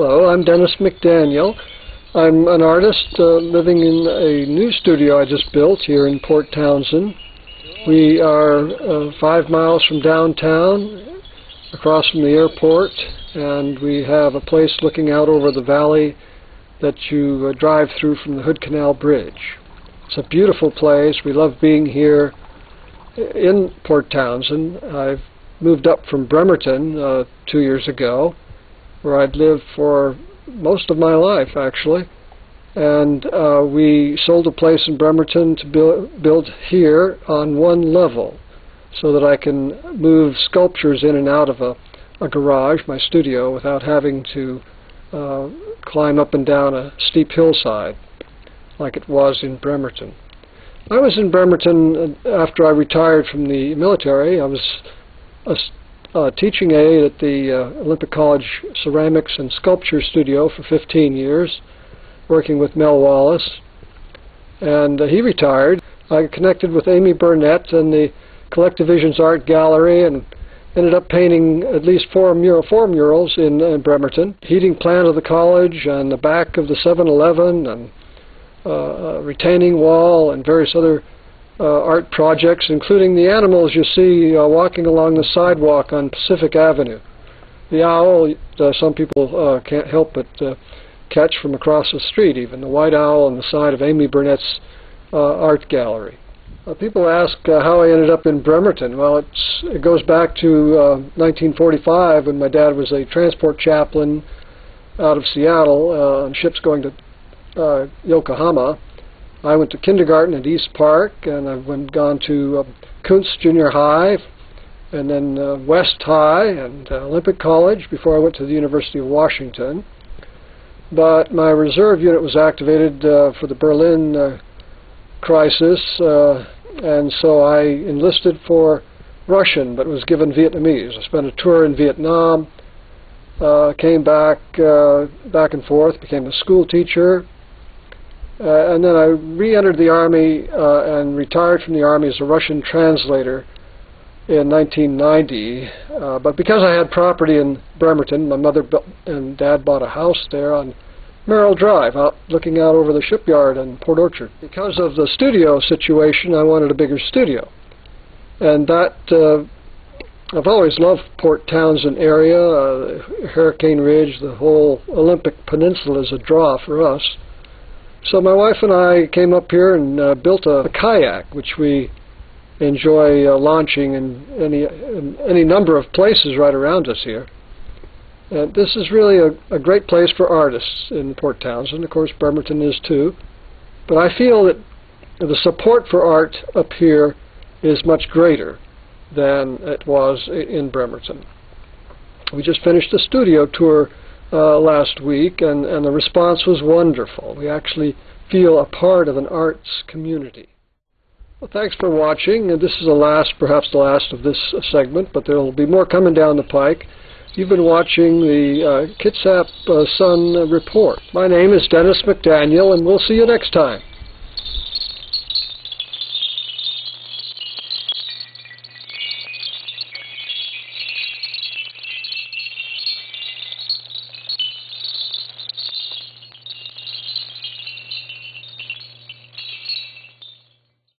Hello, I'm Dennis McDaniel. I'm an artist living in a new studio I just built here in Port Townsend. We are 5 miles from downtown, across from the airport, and we have a place looking out over the valley that you drive through from the Hood Canal Bridge. It's a beautiful place. We love being here in Port Townsend. I've moved up from Bremerton 2 years ago, where I'd lived for most of my life, actually. And we sold a place in Bremerton to build here on one level so that I can move sculptures in and out of a garage, my studio, without having to climb up and down a steep hillside like it was in Bremerton. I was in Bremerton after I retired from the military. I was a teaching aide at the Olympic College Ceramics and Sculpture Studio for 15 years, working with Mel Wallace. And he retired. I connected with Amy Burnett and the Collective Visions Art Gallery and ended up painting at least four murals in Bremerton. Heating plant of the college and the back of the 7-Eleven and a retaining wall and various other art projects, including the animals you see walking along the sidewalk on Pacific Avenue. The owl, some people can't help but catch from across the street, even the white owl on the side of Amy Burnett's art gallery. People ask how I ended up in Bremerton. Well, it goes back to 1945 when my dad was a transport chaplain out of Seattle on ships going to Yokohama. I went to kindergarten at East Park, and I've gone to Kuntz Junior High, and then West High and Olympic College before I went to the University of Washington. But my reserve unit was activated for the Berlin crisis, and so I enlisted for Russian, but was given Vietnamese. I spent a tour in Vietnam, came back and forth, became a school teacher, and then I re-entered the Army and retired from the Army as a Russian translator in 1990. But because I had property in Bremerton, my mother and dad bought a house there on Merrill Drive, looking out over the shipyard and Port Orchard. Because of the studio situation, I wanted a bigger studio. And that, I've always loved Port Townsend area, Hurricane Ridge, the whole Olympic Peninsula is a draw for us. So my wife and I came up here and built a kayak, which we enjoy launching in any number of places right around us here. And this is really a great place for artists in Port Townsend. Of course, Bremerton is too. But I feel that the support for art up here is much greater than it was in Bremerton. We just finished a studio tour last week, and the response was wonderful. We actually feel a part of an arts community. Well, thanks for watching. This is perhaps the last of this segment, but there will be more coming down the pike. You've been watching the Kitsap Sun Report. My name is Dennis McDaniel, and we'll see you next time.